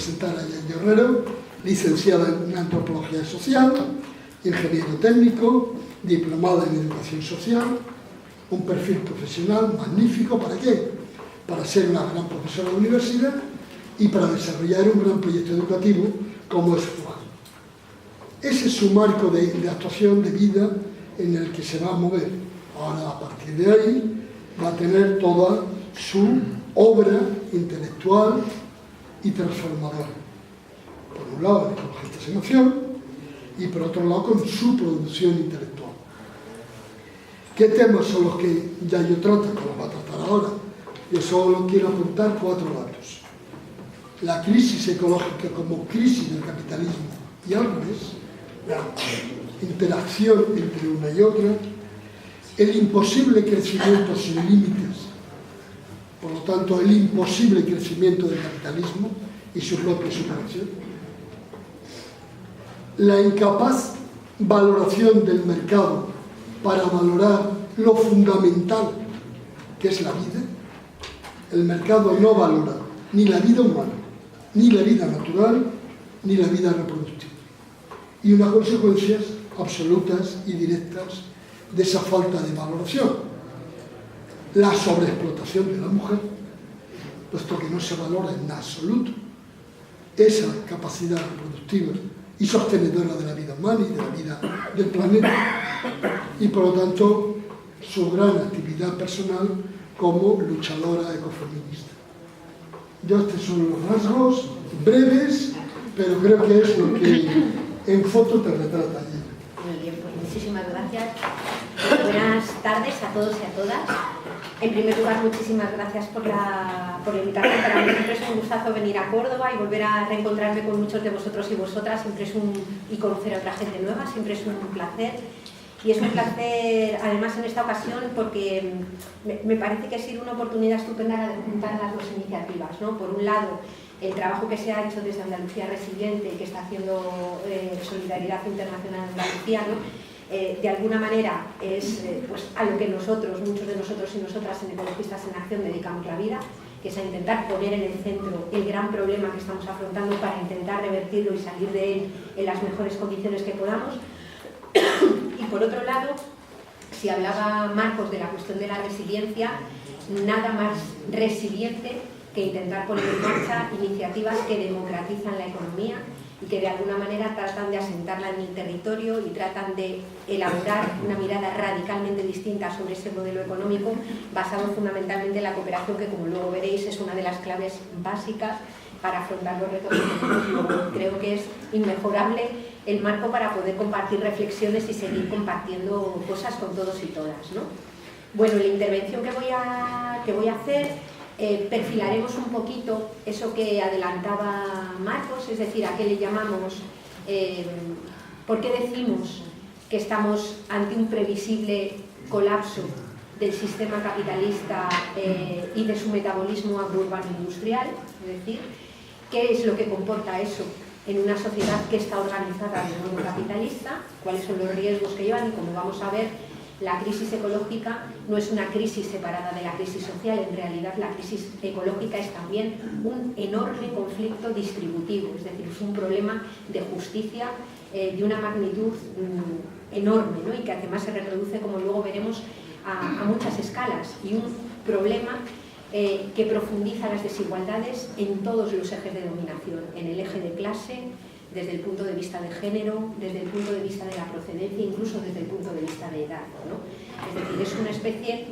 presentar a Yayo Herrero, licenciada en Antropología Social, ingeniero técnico, diplomada en Educación Social, un perfil profesional magnífico. ¿Para qué? Para ser una gran profesora de universidad y para desarrollar un gran proyecto educativo como es FUJA. Ese es su marco de actuación, de vida, en el que se va a mover. Ahora, a partir de ahí, va a tener toda su obra intelectual y transformadora. Por un lado, en Ecologistas en Acción, y por otro lado, con su producción intelectual. ¿Qué temas son los que Yayo trata? Que los va a tratar ahora. Yo solo quiero apuntar 4 datos. La crisis ecológica como crisis del capitalismo y al revés, la interacción entre una y otra, el imposible crecimiento sin límites, por lo tanto el imposible crecimiento del capitalismo y su propia superación, la incapaz valoración del mercado para valorar lo fundamental que es la vida. El mercado no valora ni la vida humana, ni la vida natural, ni la vida reproductiva. Y unas consecuencias absolutas y directas de esa falta de valoración. La sobreexplotación de la mujer, puesto que no se valora en absoluto esa capacidad reproductiva y sostenedora de la vida humana y de la vida del planeta, y por lo tanto su gran actividad personal como luchadora ecofeminista. Estos son los rasgos breves, pero creo que es lo que en foto te retrata allí. Muy bien, pues muchísimas gracias. Buenas tardes a todos y a todas. En primer lugar, muchísimas gracias por la invitación. Para mí siempre es un gustazo venir a Córdoba y volver a reencontrarme con muchos de vosotros y vosotras. Y conocer a otra gente nueva, siempre es un placer. Y es un placer, además, en esta ocasión, porque me parece que ha sido una oportunidad estupenda de juntar las dos iniciativas, ¿no? Por un lado, el trabajo que se ha hecho desde Andalucía Resiliente, que está haciendo Solidaridad Internacional Andalucía, ¿no? De alguna manera es pues, a lo que nosotros, muchos de nosotros y nosotras en Ecologistas en Acción dedicamos la vida, que es a intentar poner en el centro el gran problema que estamos afrontando para intentar revertirlo y salir de él en las mejores condiciones que podamos. Y por otro lado, si hablaba Marcos de la cuestión de la resiliencia, nada más resiliente que intentar poner en marcha iniciativas que democratizan la economía y que de alguna manera tratan de asentarla en el territorio y tratan de elaborar una mirada radicalmente distinta sobre ese modelo económico basado fundamentalmente en la cooperación, que como luego veréis es una de las claves básicas para afrontar los retos económicos. Creo que es inmejorable el marco para poder compartir reflexiones y seguir compartiendo cosas con todos y todas, ¿no? Bueno, la intervención que voy a hacer, perfilaremos un poquito eso que adelantaba Marcos, es decir, a qué le llamamos, por qué decimos que estamos ante un previsible colapso del sistema capitalista y de su metabolismo agrourbano industrial, es decir, qué es lo que comporta eso en una sociedad que está organizada de modo capitalista, cuáles son los riesgos que llevan, y como vamos a ver, la crisis ecológica no es una crisis separada de la crisis social. En realidad la crisis ecológica es también un enorme conflicto distributivo, es decir, es un problema de justicia de una magnitud enorme, ¿no? Y que además se reproduce, como luego veremos, a muchas escalas, y un problema que profundiza las desigualdades en todos los ejes de dominación, en el eje de clase, desde el punto de vista de género, desde el punto de vista de la procedencia, incluso desde el punto de vista de edad, ¿no? Es decir, es una especie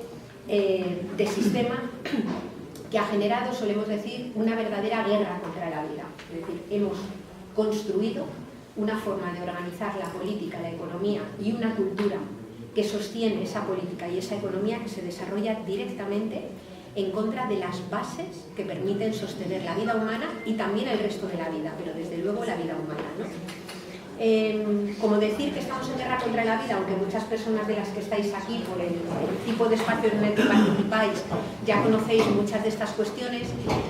de sistema que ha generado, solemos decir, una verdadera guerra contra la vida. Es decir, hemos construido una forma de organizar la política, la economía y una cultura que sostiene esa política y esa economía, que se desarrolla directamente en contra de las bases que permiten sostener la vida humana y también el resto de la vida, pero desde luego la vida humana, ¿no? Como decir que estamos en guerra contra la vida, aunque muchas personas de las que estáis aquí, por el tipo de espacio en el que participáis, ya conocéis muchas de estas cuestiones,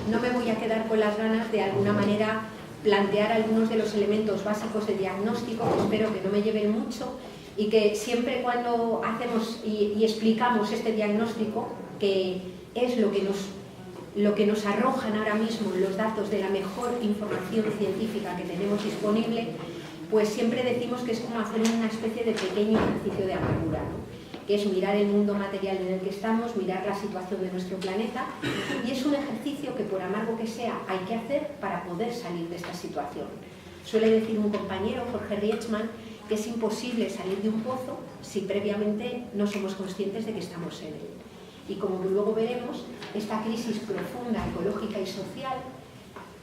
no me voy a quedar con las ganas de alguna manera plantear algunos de los elementos básicos de diagnóstico, que espero que no me lleven mucho, y que siempre cuando hacemos y explicamos este diagnóstico, que es lo que nos lo que nos arrojan ahora mismo los datos de la mejor información científica que tenemos disponible, pues siempre decimos que es como hacer una especie de pequeño ejercicio de amargura, ¿no? Que es mirar el mundo material en el que estamos, mirar la situación de nuestro planeta, y es un ejercicio que, por amargo que sea, hay que hacer para poder salir de esta situación. Suele decir un compañero, Jorge Rietzmann, que es imposible salir de un pozo si previamente no somos conscientes de que estamos en él. Y como luego veremos, esta crisis profunda, ecológica y social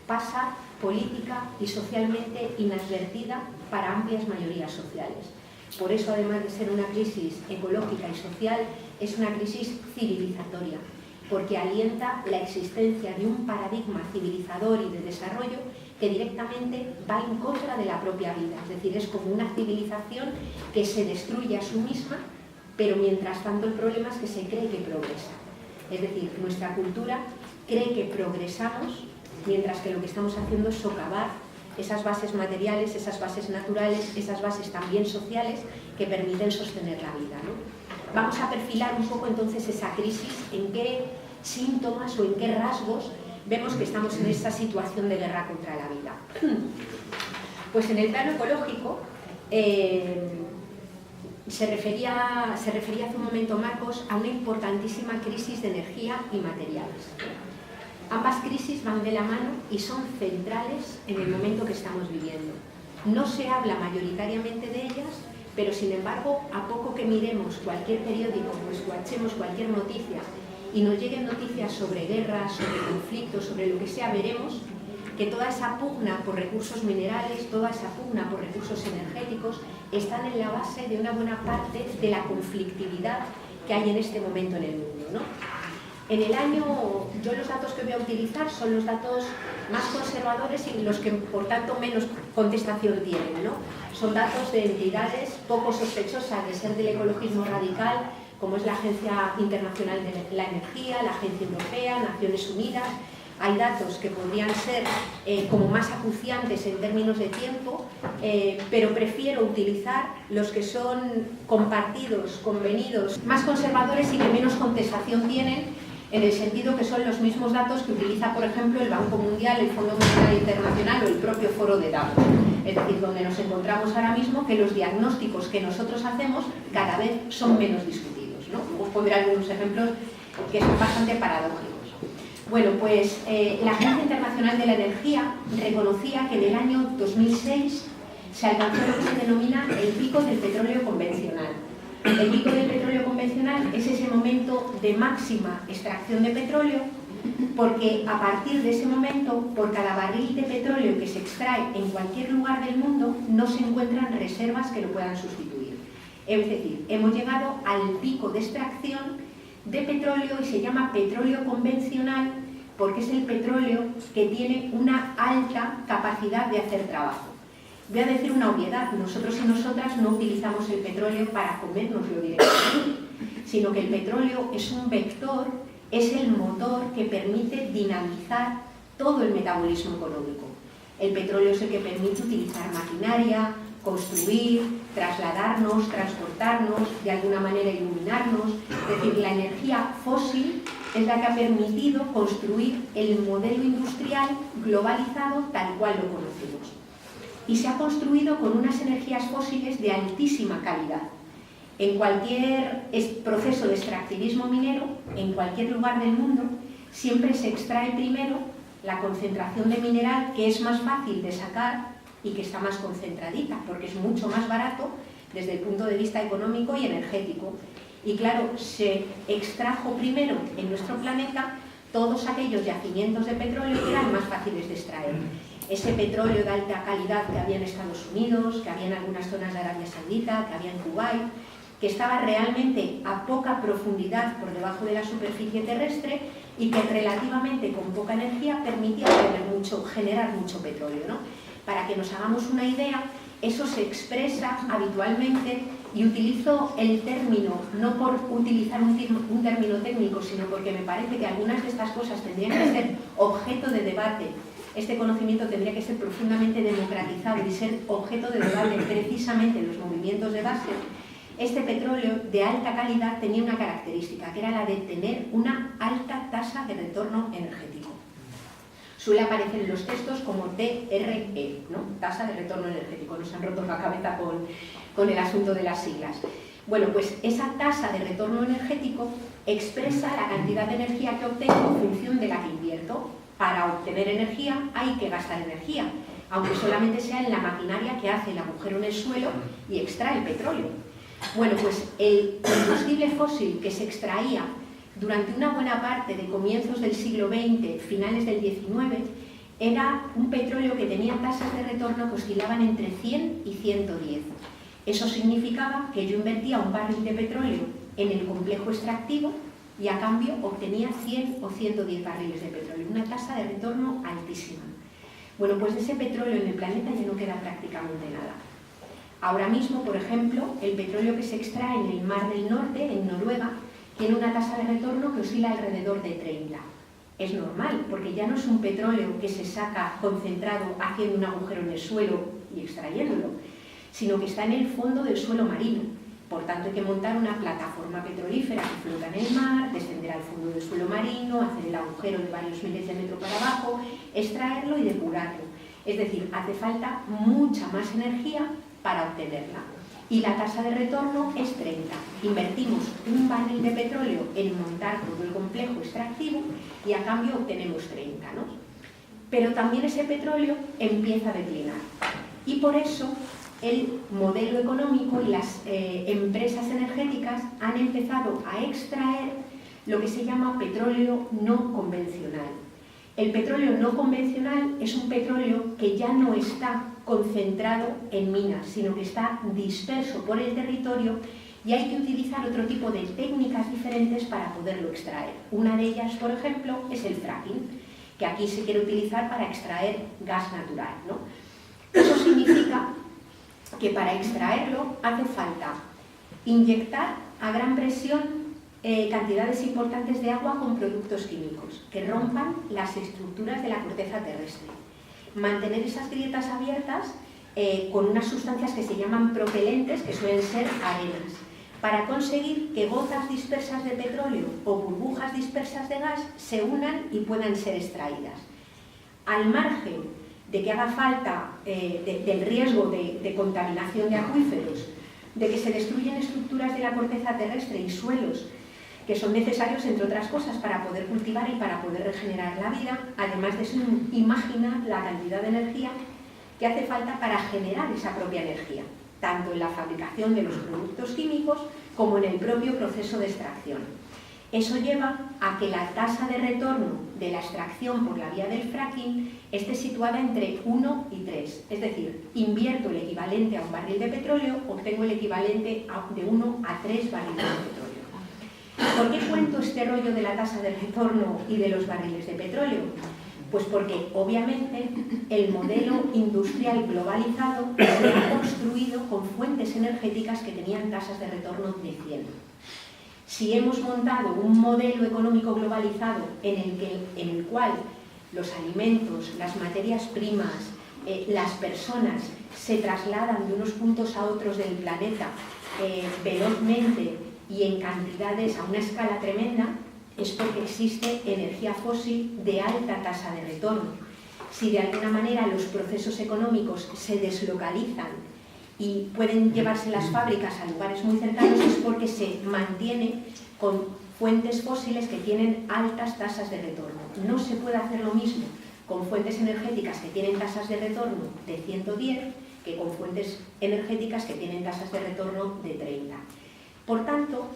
pasa política y socialmente inadvertida para amplias mayorías sociales. Por eso, además de ser una crisis ecológica y social, es una crisis civilizatoria, porque alienta la existencia de un paradigma civilizador y de desarrollo que directamente va en contra de la propia vida. Es decir, es como una civilización que se destruye a sí misma, pero mientras tanto el problema es que se cree que progresa. Es decir, nuestra cultura cree que progresamos, mientras que lo que estamos haciendo es socavar esas bases materiales, esas bases naturales, esas bases también sociales que permiten sostener la vida, ¿no? Vamos a perfilar un poco entonces esa crisis, en qué síntomas o en qué rasgos vemos que estamos en esta situación de guerra contra la vida. Pues en el plano ecológico, se refería hace un momento Marcos a una importantísima crisis de energía y materiales. Ambas crisis van de la mano y son centrales en el momento que estamos viviendo. No se habla mayoritariamente de ellas, pero sin embargo, a poco que miremos cualquier periódico o escuchemos cualquier noticia y nos lleguen noticias sobre guerras, sobre conflictos, sobre lo que sea, veremos que toda esa pugna por recursos minerales, toda esa pugna por recursos energéticos están en la base de una buena parte de la conflictividad que hay en este momento en el mundo, ¿no? En el año, yo los datos que voy a utilizar son los datos más conservadores y los que por tanto menos contestación tienen, ¿no? Son datos de entidades poco sospechosas de ser del ecologismo radical, como es la Agencia Internacional de la Energía, la Agencia Europea, Naciones Unidas. Hay datos que podrían ser como más acuciantes en términos de tiempo, pero prefiero utilizar los que son compartidos, convenidos, más conservadores y que menos contestación tienen, en el sentido que son los mismos datos que utiliza, por ejemplo, el Banco Mundial, el Fondo Monetario Internacional o el propio Foro de Davos. Es decir, donde nos encontramos ahora mismo que los diagnósticos que nosotros hacemos cada vez son menos discutidos, ¿no? Os pondré algunos ejemplos que son bastante paradójicos. Bueno, pues la Agencia Internacional de la Energía reconocía que en el año 2006 se alcanzó lo que se denomina el pico del petróleo convencional. El pico del petróleo convencional es ese momento de máxima extracción de petróleo, porque a partir de ese momento, por cada barril de petróleo que se extrae en cualquier lugar del mundo, no se encuentran reservas que lo puedan sustituir. Es decir, hemos llegado al pico de extracción de petróleo y se llama petróleo convencional porque es el petróleo que tiene una alta capacidad de hacer trabajo. Voy a decir una obviedad, nosotros y nosotras no utilizamos el petróleo para comérnoslo directamente, sino que el petróleo es un vector, es el motor que permite dinamizar todo el metabolismo económico. El petróleo es el que permite utilizar maquinaria, construir, trasladarnos, transportarnos, de alguna manera iluminarnos. Es decir, la energía fósil es la que ha permitido construir el modelo industrial globalizado tal cual lo conocemos. Y se ha construido con unas energías fósiles de altísima calidad. En cualquier proceso de extractivismo minero, en cualquier lugar del mundo, siempre se extrae primero la concentración de mineral que es más fácil de sacar y que está más concentradita, porque es mucho más barato desde el punto de vista económico y energético. Y claro, se extrajo primero en nuestro planeta todos aquellos yacimientos de petróleo que eran más fáciles de extraer. Ese petróleo de alta calidad que había en Estados Unidos, que había en algunas zonas de Arabia Saudita, que había en Kuwait, que estaba realmente a poca profundidad por debajo de la superficie terrestre y que relativamente con poca energía permitía generar mucho petróleo, ¿no? Para que nos hagamos una idea, eso se expresa habitualmente, y utilizo el término no por utilizar un término técnico, sino porque me parece que algunas de estas cosas tendrían que ser objeto de debate. Este conocimiento tendría que ser profundamente democratizado y ser objeto de debate precisamente en los movimientos de base. Este petróleo de alta calidad tenía una característica, que era la de tener una alta tasa de retorno energético. Suele aparecer en los textos como TRE, ¿no? Tasa de retorno energético. Nos han roto la cabeza con el asunto de las siglas. Bueno, pues esa tasa de retorno energético expresa la cantidad de energía que obtengo en función de la que invierto. Para obtener energía hay que gastar energía, aunque solamente sea en la maquinaria que hace el agujero en el suelo y extrae el petróleo. Bueno, pues el combustible fósil que se extraía durante una buena parte de comienzos del siglo XX, finales del XIX, era un petróleo que tenía tasas de retorno que oscilaban entre 100 y 110. Eso significaba que yo invertía un barril de petróleo en el complejo extractivo y a cambio obtenía 100 o 110 barriles de petróleo, una tasa de retorno altísima. Bueno, pues de ese petróleo en el planeta ya no queda prácticamente nada. Ahora mismo, por ejemplo, el petróleo que se extrae en el Mar del Norte, en Noruega, tiene una tasa de retorno que oscila alrededor de 30. Es normal, porque ya no es un petróleo que se saca concentrado haciendo un agujero en el suelo y extrayéndolo, sino que está en el fondo del suelo marino. Por tanto, hay que montar una plataforma petrolífera que flota en el mar, descender al fondo del suelo marino, hacer el agujero de varios miles de metros para abajo, extraerlo y depurarlo. Es decir, hace falta mucha más energía para obtenerla. Y la tasa de retorno es 30. Invertimos un barril de petróleo en montar todo el complejo extractivo y a cambio obtenemos 30, ¿no? Pero también ese petróleo empieza a declinar. Y por eso el modelo económico y las empresas energéticas han empezado a extraer lo que se llama petróleo no convencional. El petróleo no convencional es un petróleo que ya no está concentrado en minas, sino que está disperso por el territorio y hay que utilizar otro tipo de técnicas diferentes para poderlo extraer. Una de ellas, por ejemplo, es el fracking, que aquí se quiere utilizar para extraer gas natural, ¿no? Eso significa que para extraerlo hace falta inyectar a gran presión cantidades importantes de agua con productos químicos que rompan las estructuras de la corteza terrestre. Mantener esas grietas abiertas con unas sustancias que se llaman propelentes, que suelen ser arenas, para conseguir que gotas dispersas de petróleo o burbujas dispersas de gas se unan y puedan ser extraídas. Al margen de que haga falta del riesgo de contaminación de acuíferos, de que se destruyen estructuras de la corteza terrestre y suelos que son necesarios, entre otras cosas, para poder cultivar y para poder regenerar la vida. Además de eso, imagina la cantidad de energía que hace falta para generar esa propia energía, tanto en la fabricación de los productos químicos como en el propio proceso de extracción. Eso lleva a que la tasa de retorno de la extracción por la vía del fracking esté situada entre 1 y 3. Es decir, invierto el equivalente a un barril de petróleo, obtengo el equivalente de 1 a 3 barriles de petróleo. ¿Por qué cuento este rollo de la tasa de retorno y de los barriles de petróleo? Pues porque, obviamente, el modelo industrial globalizado se ha construido con fuentes energéticas que tenían tasas de retorno de 100. Si hemos montado un modelo económico globalizado en el cual los alimentos, las materias primas, las personas se trasladan de unos puntos a otros del planeta velozmente y en cantidades a una escala tremenda, es porque existe energía fósil de alta tasa de retorno. Si de alguna manera los procesos económicos se deslocalizan y pueden llevarse las fábricas a lugares muy cercanos, es porque se mantiene con fuentes fósiles que tienen altas tasas de retorno. No se puede hacer lo mismo con fuentes energéticas que tienen tasas de retorno de 110 que con fuentes energéticas que tienen tasas de retorno de 30. Por tanto,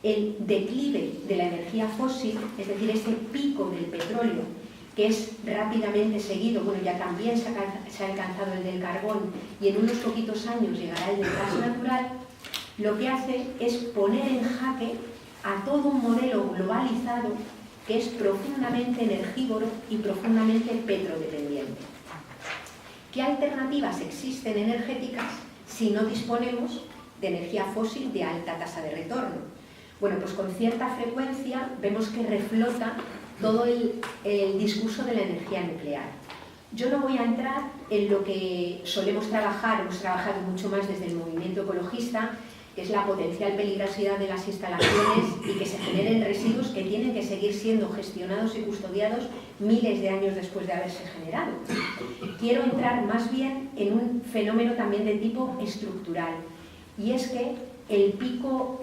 el declive de la energía fósil, es decir, ese pico del petróleo, que es rápidamente seguido, bueno, ya también se ha alcanzado el del carbón y en unos poquitos años llegará el del gas natural, lo que hace es poner en jaque a todo un modelo globalizado que es profundamente energívoro y profundamente petrodependiente. ¿Qué alternativas existen energéticas si no disponemos de energía fósil de alta tasa de retorno? Bueno, pues con cierta frecuencia vemos que reflota todo el discurso de la energía nuclear. Yo no voy a entrar en lo que solemos trabajar, hemos trabajado mucho más desde el movimiento ecologista, que que es la potencial peligrosidad de las instalaciones y que se generen residuos que tienen que seguir siendo gestionados y custodiados miles de años después de haberse generado. Quiero entrar más bien en un fenómeno también de tipo estructural, y es que el pico,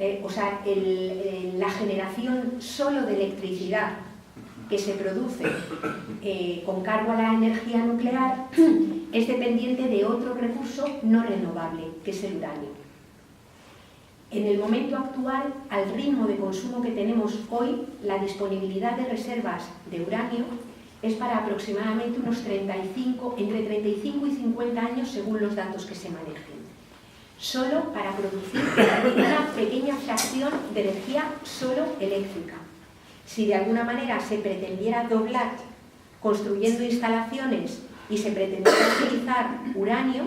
la generación solo de electricidad que se produce con cargo a la energía nuclear es dependiente de otro recurso no renovable, que es el uranio. En el momento actual, al ritmo de consumo que tenemos hoy, la disponibilidad de reservas de uranio es para aproximadamente entre 35 y 50 años según los datos que se manejen. Solo para producir una pequeña fracción de energía solo eléctrica. Si de alguna manera se pretendiera doblar construyendo instalaciones y se pretendiera utilizar uranio,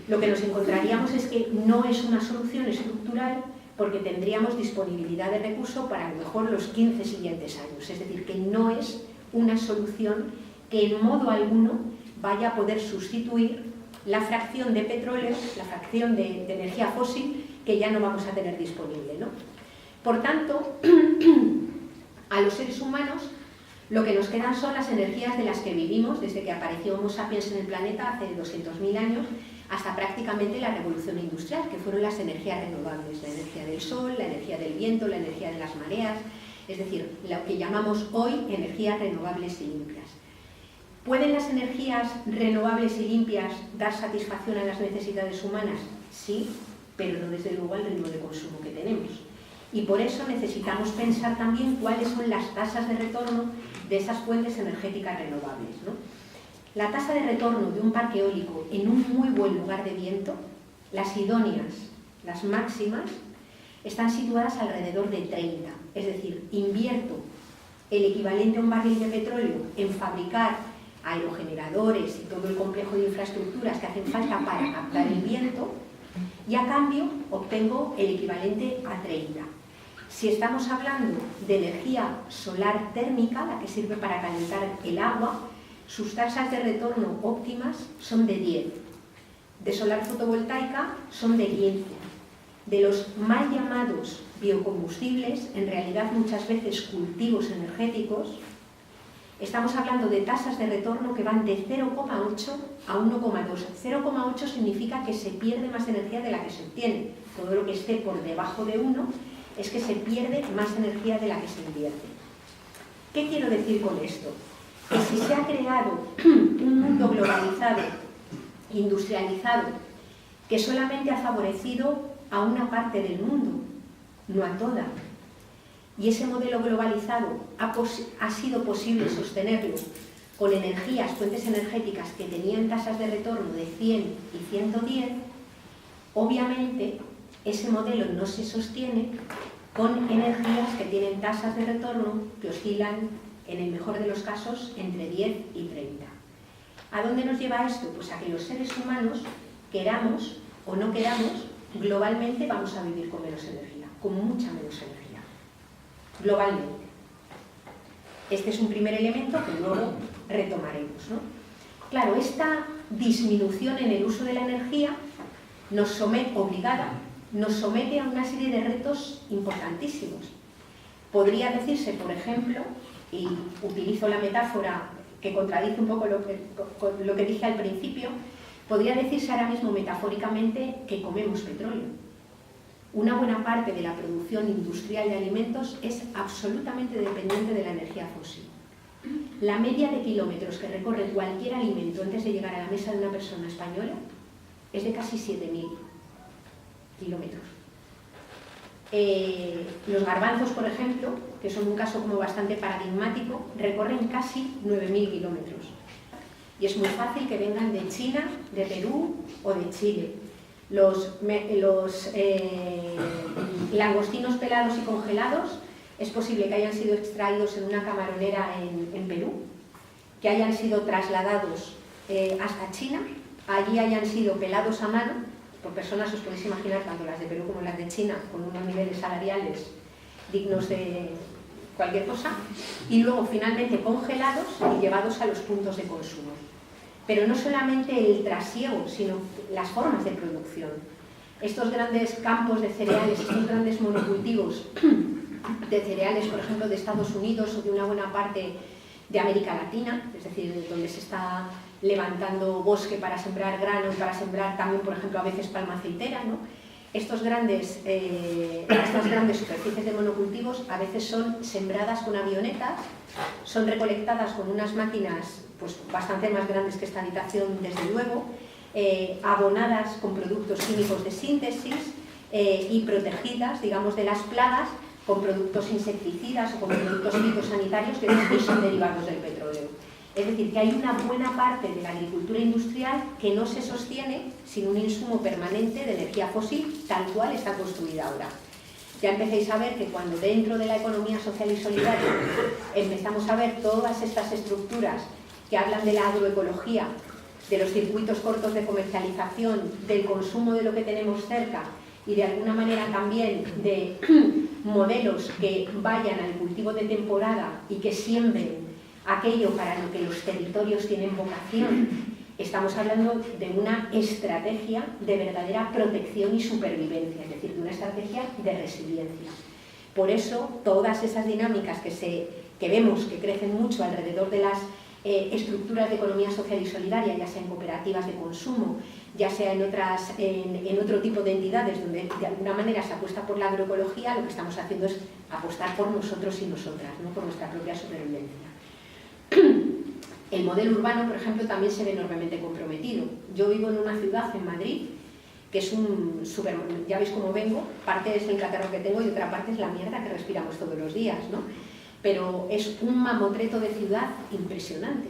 lo que nos encontraríamos es que no es una solución estructural, porque tendríamos disponibilidad de recurso para a lo mejor los 15 siguientes años. Es decir, que no es una solución que en modo alguno vaya a poder sustituir la fracción de petróleo, la fracción de energía fósil que ya no vamos a tener disponible, ¿no? Por tanto, a los seres humanos lo que nos quedan son las energías de las que vivimos desde que apareció Homo sapiens en el planeta hace 200.000 años hasta prácticamente la revolución industrial, que fueron las energías renovables, la energía del sol, la energía del viento, la energía de las mareas, es decir, lo que llamamos hoy energías renovables y limpias. ¿Pueden las energías renovables y limpias dar satisfacción a las necesidades humanas? Sí, pero no desde luego al ritmo de consumo que tenemos. Y por eso necesitamos pensar también cuáles son las tasas de retorno de esas fuentes energéticas renovables, ¿no? La tasa de retorno de un parque eólico en un muy buen lugar de viento, las idóneas, las máximas, están situadas alrededor de 30. Es decir, invierto el equivalente a un barril de petróleo en fabricar aerogeneradores y todo el complejo de infraestructuras que hacen falta para captar el viento, y a cambio obtengo el equivalente a 30. Si estamos hablando de energía solar térmica, la que sirve para calentar el agua, sus tasas de retorno óptimas son de 10. De solar fotovoltaica son de 15. De los mal llamados biocombustibles, en realidad muchas veces cultivos energéticos, estamos hablando de tasas de retorno que van de 0,8 a 1,2. 0,8 significa que se pierde más energía de la que se obtiene. Todo lo que esté por debajo de 1 es que se pierde más energía de la que se invierte. ¿Qué quiero decir con esto? Que si se ha creado un mundo globalizado, industrializado, que solamente ha favorecido a una parte del mundo, no a toda, y ese modelo globalizado ha sido posible sostenerlo con energías, fuentes energéticas que tenían tasas de retorno de 100 y 110, obviamente ese modelo no se sostiene con energías que tienen tasas de retorno que oscilan, en el mejor de los casos, entre 10 y 30. ¿A dónde nos lleva esto? Pues a que los seres humanos, queramos o no queramos, globalmente vamos a vivir con menos energía, con mucha menos energía, globalmente. Este es un primer elemento que luego retomaremos, ¿no? Claro, esta disminución en el uso de la energía nos somete a una serie de retos importantísimos. Podría decirse, por ejemplo, y utilizo la metáfora que contradice un poco lo que dije al principio, podría decirse ahora mismo metafóricamente que comemos petróleo. Una buena parte de la producción industrial de alimentos es absolutamente dependiente de la energía fósil. La media de kilómetros que recorre cualquier alimento antes de llegar a la mesa de una persona española es de casi 7.000 kilómetros. Los garbanzos, por ejemplo, que son un caso como bastante paradigmático, recorren casi 9.000 kilómetros. Y es muy fácil que vengan de China, de Perú o de Chile. Los langostinos pelados y congelados es posible que hayan sido extraídos en una camaronera en Perú, que hayan sido trasladados hasta China, allí hayan sido pelados a mano por personas, os podéis imaginar, tanto las de Perú como las de China, con unos niveles salariales dignos de cualquier cosa, y luego finalmente congelados y llevados a los puntos de consumo. Pero no solamente el trasiego, sino las formas de producción. estos grandes campos de cereales, estos grandes monocultivos de cereales, por ejemplo, de Estados Unidos o de una buena parte de América Latina, es decir, donde se está levantando bosque para sembrar grano y para sembrar también, por ejemplo, a veces palma aceitera, ¿no? Estas grandes superficies de monocultivos a veces son sembradas con avionetas, son recolectadas con unas máquinas pues, bastante más grandes que esta habitación, desde luego, abonadas con productos químicos de síntesis y protegidas, digamos, de las plagas con productos insecticidas o con productos fitosanitarios que después son derivados del petróleo. Es decir, que hay una buena parte de la agricultura industrial que no se sostiene sin un insumo permanente de energía fósil, tal cual está construida ahora. Ya empecéis a ver que cuando dentro de la economía social y solidaria empezamos a ver todas estas estructuras que hablan de la agroecología, de los circuitos cortos de comercialización, del consumo de lo que tenemos cerca y de alguna manera también de modelos que vayan al cultivo de temporada y que siembren aquello para lo que los territorios tienen vocación, estamos hablando de una estrategia de verdadera protección y supervivencia, es decir, de una estrategia de resiliencia. Por eso, todas esas dinámicas que vemos que crecen mucho alrededor de las estructuras de economía social y solidaria, ya sea en cooperativas de consumo, ya sea en otro tipo de entidades donde de alguna manera se apuesta por la agroecología, lo que estamos haciendo es apostar por nosotros y nosotras, ¿no? Por nuestra propia supervivencia. El modelo urbano, por ejemplo, también se ve enormemente comprometido. Yo vivo en una ciudad, en Madrid, que es un super... Ya veis cómo vengo, parte es el catarro que tengo y otra parte es la mierda que respiramos todos los días, ¿no? Pero es un mamotreto de ciudad impresionante.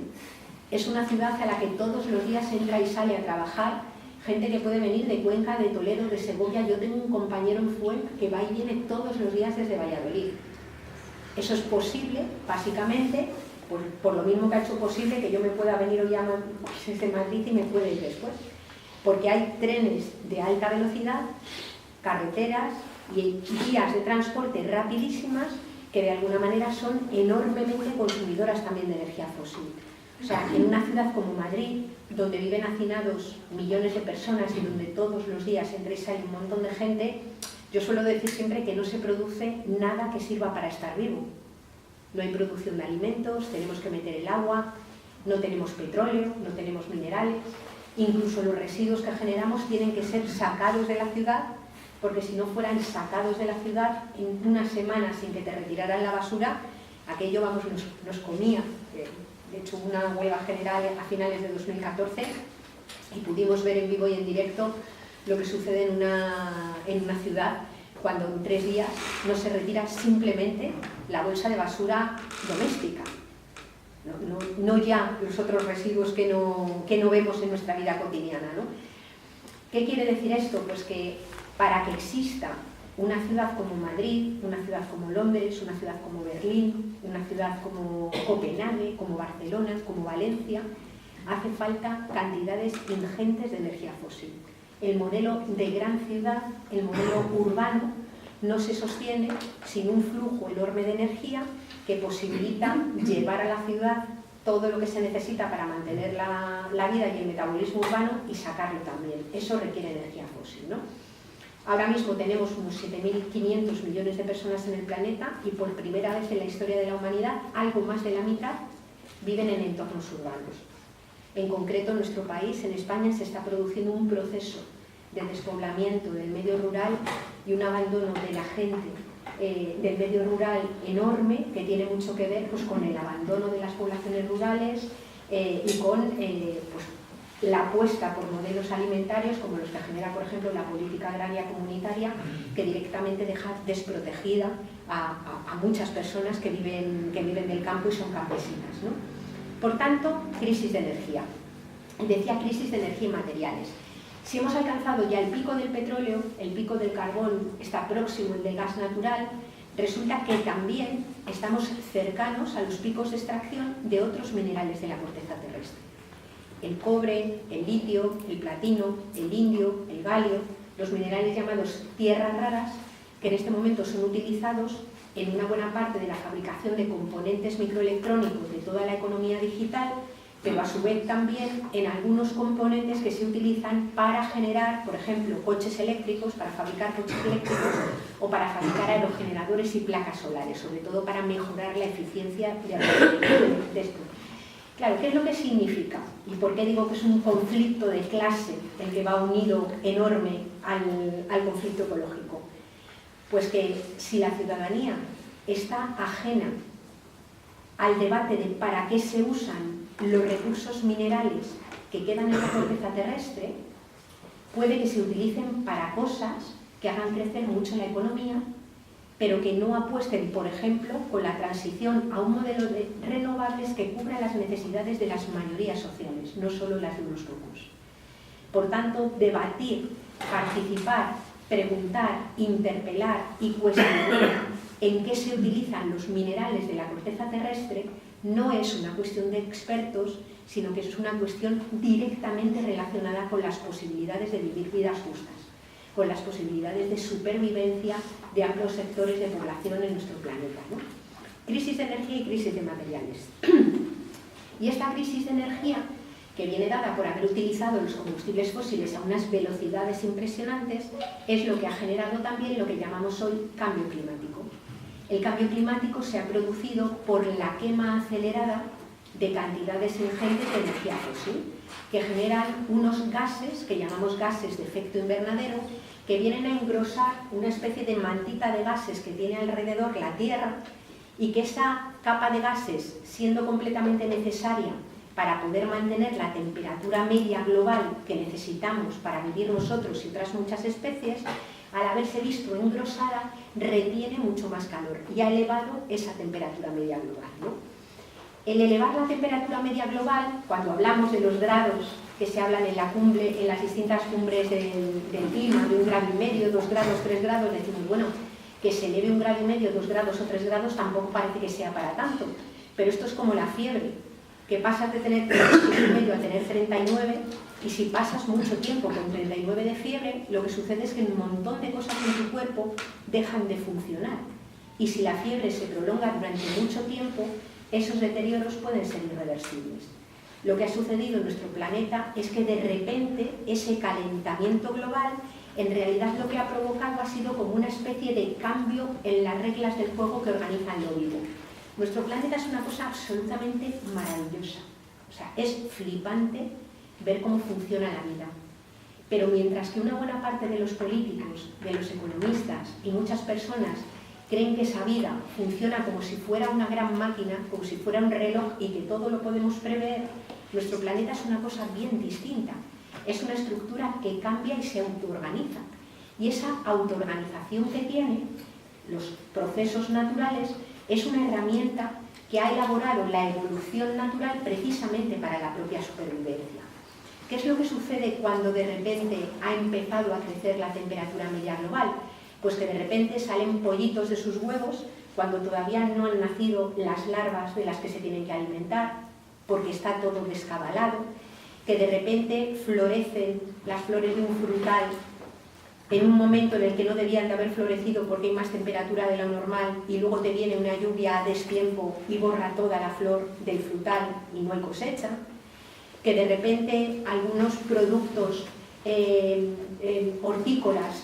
Es una ciudad a la que todos los días entra y sale a trabajar gente que puede venir de Cuenca, de Toledo, de Segovia. Yo tengo un compañero en Fuenca que va y viene todos los días desde Valladolid. Eso es posible, básicamente, por lo mismo que ha hecho posible que yo me pueda venir hoy desde Madrid y me pueda ir después. Porque hay trenes de alta velocidad, carreteras y vías de transporte rapidísimas que de alguna manera son enormemente consumidoras también de energía fósil. O sea, en una ciudad como Madrid, donde viven hacinados millones de personas y donde todos los días entra y sale un montón de gente, yo suelo decir siempre que no se produce nada que sirva para estar vivo. No hay producción de alimentos, tenemos que meter el agua, no tenemos petróleo, no tenemos minerales, incluso los residuos que generamos tienen que ser sacados de la ciudad, porque si no fueran sacados de la ciudad, en una semana sin que te retiraran la basura, aquello, vamos, nos comía. De hecho, hubo una huelga general a finales de 2014 y pudimos ver en vivo y en directo lo que sucede en una ciudad cuando en 3 días no se retira simplemente la bolsa de basura doméstica. No ya los otros residuos que no vemos en nuestra vida cotidiana, ¿no? ¿Qué quiere decir esto? Pues que para que exista una ciudad como Madrid, una ciudad como Londres, una ciudad como Berlín, una ciudad como Copenhague, como Barcelona, como Valencia, hace falta cantidades ingentes de energía fósil. El modelo de gran ciudad, el modelo urbano, no se sostiene sin un flujo enorme de energía que posibilita llevar a la ciudad todo lo que se necesita para mantener la vida y el metabolismo urbano y sacarlo también. Eso requiere energía fósil, ¿no? Ahora mismo tenemos unos 7.500 millones de personas en el planeta y por primera vez en la historia de la humanidad, algo más de la mitad viven en entornos urbanos. En concreto, en nuestro país, en España, se está produciendo un proceso de despoblamiento del medio rural y un abandono de la gente del medio rural enorme, que tiene mucho que ver pues, con el abandono de las poblaciones rurales y con la apuesta por modelos alimentarios como los que genera, por ejemplo, la política agraria comunitaria, que directamente deja desprotegida a muchas personas que viven del campo y son campesinas, ¿no? Por tanto, crisis de energía. Decía crisis de energía y materiales. Si hemos alcanzado ya el pico del petróleo, el pico del carbón está próximo el del gas natural, resulta que también estamos cercanos a los picos de extracción de otros minerales de la corteza terrestre. El cobre, el litio, el platino, el indio, el galio, los minerales llamados tierras raras, que en este momento son utilizados en una buena parte de la fabricación de componentes microelectrónicos de toda la economía digital, pero a su vez también en algunos componentes que se utilizan para generar, por ejemplo, coches eléctricos, para fabricar coches eléctricos o para fabricar aerogeneradores y placas solares, sobre todo para mejorar la eficiencia de esto. Claro, ¿qué es lo que significa? ¿Y por qué digo que es un conflicto de clase el que va unido enorme al conflicto ecológico? Pues que si la ciudadanía está ajena al debate de para qué se usan los recursos minerales que quedan en la corteza terrestre, puede que se utilicen para cosas que hagan crecer mucho la economía, pero que no apuesten, por ejemplo, con la transición a un modelo de renovables que cubra las necesidades de las mayorías sociales, no solo las de unos pocos. Por tanto, debatir, participar, preguntar, interpelar y cuestionar en qué se utilizan los minerales de la corteza terrestre no es una cuestión de expertos, sino que es una cuestión directamente relacionada con las posibilidades de vivir vidas justas, con las posibilidades de supervivencia de amplios sectores de población en nuestro planeta, ¿no? Crisis de energía y crisis de materiales. Y esta crisis de energía, que viene dada por haber utilizado los combustibles fósiles a unas velocidades impresionantes, es lo que ha generado también lo que llamamos hoy cambio climático. El cambio climático se ha producido por la quema acelerada de cantidades ingentes de energía fósil, que generan unos gases que llamamos gases de efecto invernadero, que vienen a engrosar una especie de mantita de gases que tiene alrededor la Tierra, y que esa capa de gases, siendo completamente necesaria para poder mantener la temperatura media global que necesitamos para vivir nosotros y otras muchas especies, al haberse visto engrosada, retiene mucho más calor y ha elevado esa temperatura media global, ¿no? El elevar la temperatura media global, cuando hablamos de los grados que se hablan en la cumbre, en las distintas cumbres del clima, de 1,5 grados, 2 grados, 3 grados, decimos, bueno, que se eleve 1,5 grados, 2 grados o 3 grados tampoco parece que sea para tanto, pero esto es como la fiebre, que pasas de tener 37,5 a tener 39, y si pasas mucho tiempo con 39 de fiebre, lo que sucede es que un montón de cosas en tu cuerpo dejan de funcionar. Y si la fiebre se prolonga durante mucho tiempo, esos deterioros pueden ser irreversibles. Lo que ha sucedido en nuestro planeta es que de repente ese calentamiento global en realidad lo que ha provocado ha sido como una especie de cambio en las reglas del juego que organizan lo vivo. Nuestro planeta es una cosa absolutamente maravillosa. O sea, es flipante ver cómo funciona la vida. Pero mientras que una buena parte de los políticos, de los economistas y muchas personas creen que esa vida funciona como si fuera una gran máquina, como si fuera un reloj y que todo lo podemos prever, nuestro planeta es una cosa bien distinta. Es una estructura que cambia y se autoorganiza. Y esa autoorganización que tiene, los procesos naturales, es una herramienta que ha elaborado la evolución natural precisamente para la propia supervivencia. ¿Qué es lo que sucede cuando de repente ha empezado a crecer la temperatura media global? Pues que de repente salen pollitos de sus huevos cuando todavía no han nacido las larvas de las que se tienen que alimentar, porque está todo descabalado, que de repente florecen las flores de un frutal en un momento en el que no debían de haber florecido porque hay más temperatura de lo normal, y luego te viene una lluvia a destiempo y borra toda la flor del frutal y no hay cosecha, que de repente algunos productos hortícolas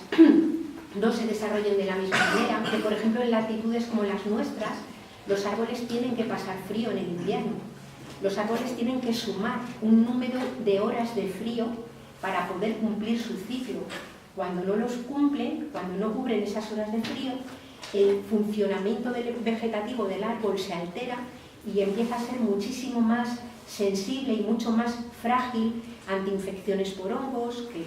no se desarrollen de la misma manera, que por ejemplo en latitudes como las nuestras los árboles tienen que pasar frío en el invierno, los árboles tienen que sumar un número de horas de frío para poder cumplir su ciclo. Cuando no los cumplen, cuando no cubren esas horas de frío, el funcionamiento vegetativo del árbol se altera y empieza a ser muchísimo más sensible y mucho más frágil ante infecciones por hongos, que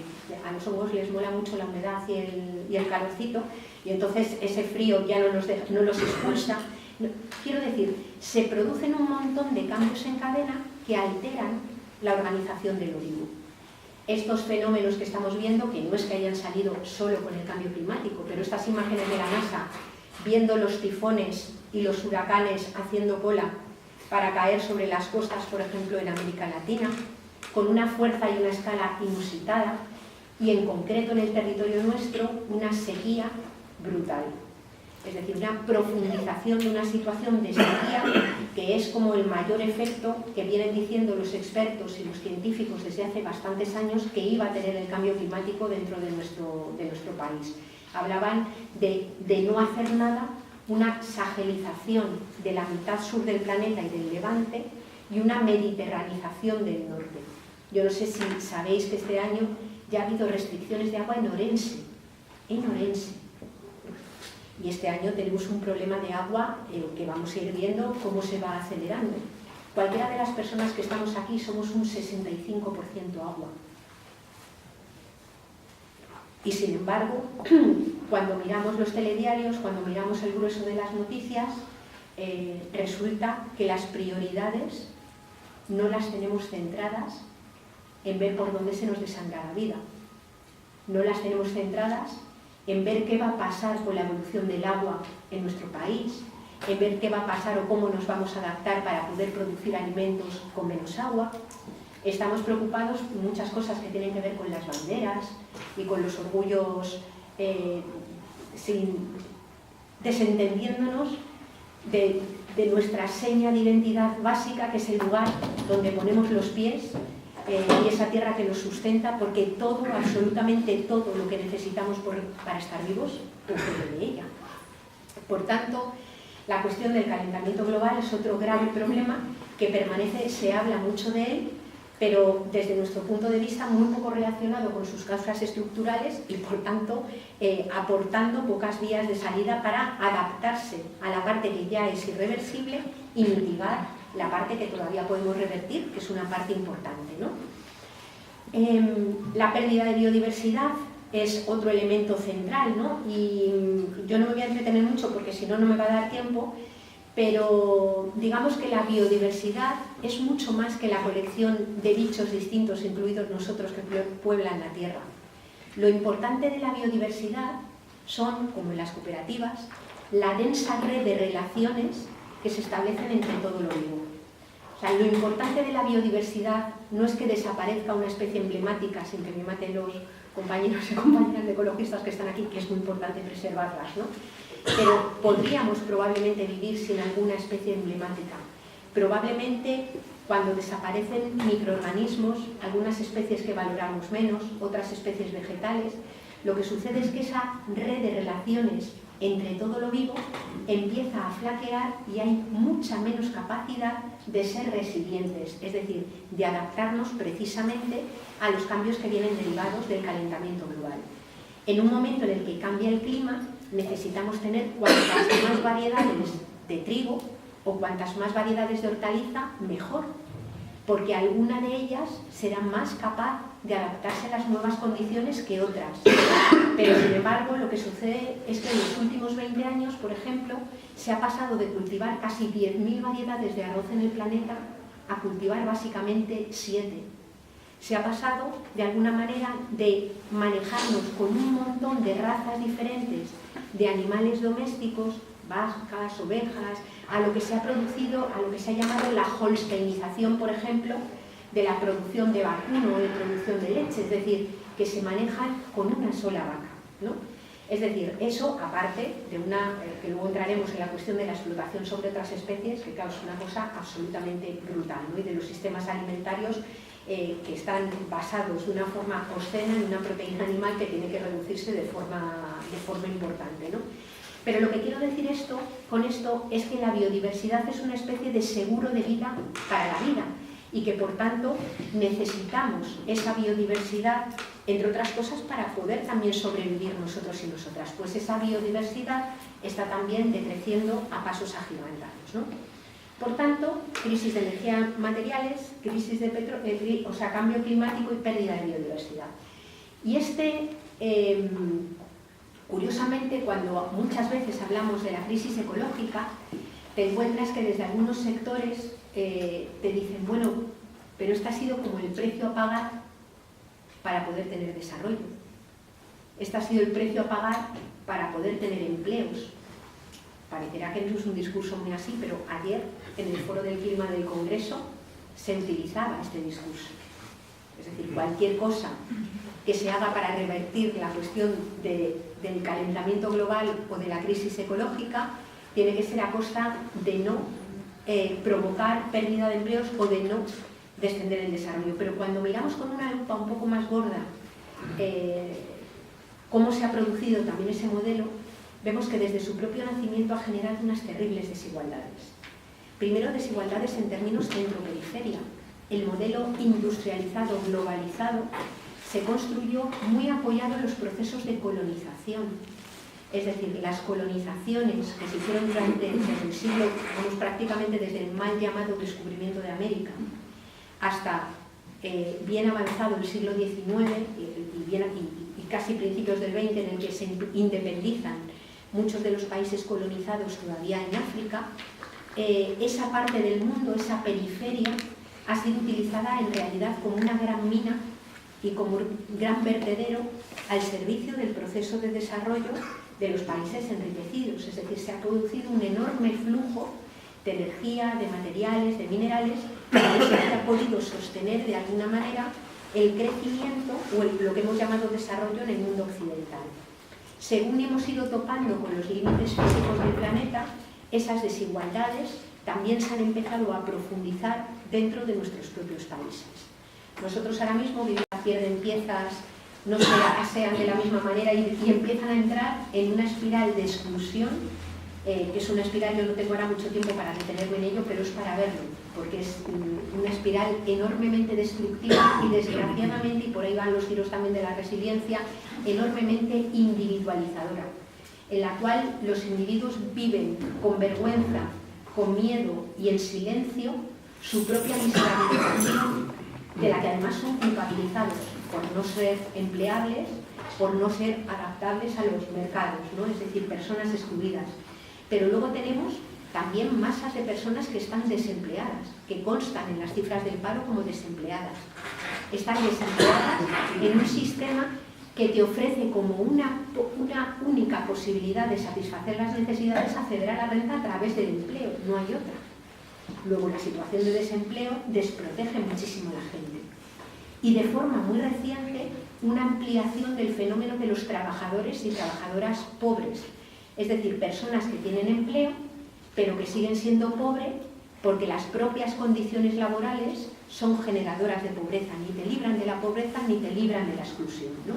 a los hongos les mola mucho la humedad y el calorcito, y entonces ese frío ya no los expulsa. Quiero decir, se producen un montón de cambios en cadena que alteran la organización de lo vivo. Estos fenómenos que estamos viendo, que no es que hayan salido solo con el cambio climático, pero estas imágenes de la NASA, viendo los tifones y los huracanes haciendo cola para caer sobre las costas, por ejemplo, en América Latina, con una fuerza y una escala inusitada, y en concreto en el territorio nuestro, una sequía brutal. es decir, una profundización de una situación de sequía que es como el mayor efecto que vienen diciendo los expertos y los científicos desde hace bastantes años que iba a tener el cambio climático dentro de nuestro país. Hablaban de no hacer nada, una sahelización de la mitad sur del planeta y del Levante y una mediterranización del norte. Yo no sé si sabéis que este año ya ha habido restricciones de agua en Orense. Y este año tenemos un problema de agua que vamos a ir viendo cómo se va acelerando. Cualquiera de las personas que estamos aquí somos un 65% agua. Y sin embargo, cuando miramos los telediarios, cuando miramos el grueso de las noticias, resulta que las prioridades no las tenemos centradas en ver por dónde se nos desangra la vida. No las tenemos centradas en ver qué va a pasar con la evolución del agua en nuestro país, en ver qué va a pasar o cómo nos vamos a adaptar para poder producir alimentos con menos agua. Estamos preocupados por muchas cosas que tienen que ver con las banderas y con los orgullos, desentendiéndonos de nuestra seña de identidad básica, que es el lugar donde ponemos los pies y esa tierra que nos sustenta, porque todo, absolutamente todo lo que necesitamos para estar vivos, procede de ella. Por tanto, la cuestión del calentamiento global es otro grave problema que permanece, se habla mucho de él, pero desde nuestro punto de vista muy poco relacionado con sus causas estructurales y, por tanto, aportando pocas vías de salida para adaptarse a la parte que ya es irreversible y mitigar la parte que todavía podemos revertir, que es una parte importante, ¿no? La pérdida de biodiversidad es otro elemento central, ¿no? Y yo no me voy a entretener mucho porque si no, no me va a dar tiempo, pero digamos que la biodiversidad es mucho más que la colección de bichos distintos, incluidos nosotros, que pueblan la Tierra. Lo importante de la biodiversidad son, como en las cooperativas, la densa red de relaciones que se establecen entre todo lo vivo. O sea, lo importante de la biodiversidad no es que desaparezca una especie emblemática sin que me maten los compañeros y compañeras de ecologistas que están aquí, que es muy importante preservarlas, ¿no? Pero podríamos probablemente vivir sin alguna especie emblemática. Probablemente cuando desaparecen microorganismos, algunas especies que valoramos menos, otras especies vegetales, lo que sucede es que esa red de relaciones entre todo lo vivo empieza a flaquear y hay mucha menos capacidad de ser resilientes, es decir, de adaptarnos precisamente a los cambios que vienen derivados del calentamiento global. En un momento en el que cambia el clima, necesitamos tener cuantas más variedades de trigo o cuantas más variedades de hortaliza, mejor, porque alguna de ellas será más capaz de adaptarse a las nuevas condiciones que otras. Pero, sin embargo, lo que sucede es que en los últimos 20 años, por ejemplo, se ha pasado de cultivar casi 10.000 variedades de arroz en el planeta a cultivar básicamente 7. Se ha pasado, de alguna manera, de manejarnos con un montón de razas diferentes de animales domésticos, vacas, ovejas, a lo que se ha producido, a lo que se ha llamado la holsteinización, por ejemplo, de la producción de vacuno o de producción de leche, es decir, que se manejan con una sola vaca, ¿no? Es decir, eso, aparte de que luego entraremos en la cuestión de la explotación sobre otras especies, que claro, es una cosa absolutamente brutal, ¿no? Y de los sistemas alimentarios que están basados de una forma obscena en una proteína animal que tiene que reducirse de forma importante, ¿no? Pero lo que quiero decir con esto es que la biodiversidad es una especie de seguro de vida para la vida y que, por tanto, necesitamos esa biodiversidad, entre otras cosas, para poder también sobrevivir nosotros y nosotras. Pues esa biodiversidad está también decreciendo a pasos agigantados, ¿no? Por tanto, crisis de energía materiales, crisis de petróleo, cambio climático y pérdida de biodiversidad. Y curiosamente, cuando muchas veces hablamos de la crisis ecológica, te encuentras que desde algunos sectores te dicen, bueno, pero este ha sido como el precio a pagar para poder tener desarrollo. Este ha sido el precio a pagar para poder tener empleos. Parecerá que no es un discurso muy así, pero ayer en el Foro del Clima del Congreso se utilizaba este discurso. Es decir, cualquier cosa que se haga para revertir la cuestión del calentamiento global o de la crisis ecológica tiene que ser a costa de no provocar pérdida de empleos o de no descender el desarrollo. Pero cuando miramos con una lupa un poco más gorda cómo se ha producido también ese modelo, vemos que desde su propio nacimiento ha generado unas terribles desigualdades. Primero, desigualdades en términos centro-periferia. El modelo industrializado, globalizado, se construyó muy apoyado en los procesos de colonización. Es decir, las colonizaciones que se hicieron desde el siglo, prácticamente desde el mal llamado descubrimiento de América, hasta bien avanzado el siglo XIX y casi principios del XX, en el que se independizan muchos de los países colonizados todavía en África, esa parte del mundo, esa periferia, ha sido utilizada en realidad como una gran mina y como un gran vertedero al servicio del proceso de desarrollo de los países enriquecidos. Es decir, se ha producido un enorme flujo de energía, de materiales, de minerales, que se ha podido sostener de alguna manera el crecimiento o lo que hemos llamado desarrollo en el mundo occidental. Según hemos ido topando con los límites físicos del planeta, esas desigualdades también se han empezado a profundizar dentro de nuestros propios países. Nosotros ahora mismo pierden piezas, no se asean de la misma manera y empiezan a entrar en una espiral de exclusión, que es una espiral, yo no tengo ahora mucho tiempo para detenerme en ello, pero es para verlo, porque es una espiral enormemente destructiva y desgraciadamente, y por ahí van los tiros también de la resiliencia, enormemente individualizadora, en la cual los individuos viven con vergüenza, con miedo y en silencio su propia miserabilización, de la que además son culpabilizados por no ser empleables, por no ser adaptables a los mercados, ¿no? Es decir, personas excluidas. Pero luego tenemos también masas de personas que están desempleadas, que constan en las cifras del paro como desempleadas. Están desempleadas en un sistema que te ofrece como una única posibilidad de satisfacer las necesidades, acceder a la renta a través del empleo, no hay otra. Luego, la situación de desempleo desprotege muchísimo a la gente. Y de forma muy reciente, una ampliación del fenómeno de los trabajadores y trabajadoras pobres. Es decir, personas que tienen empleo, pero que siguen siendo pobres porque las propias condiciones laborales son generadoras de pobreza. Ni te libran de la pobreza ni te libran de la exclusión, ¿no?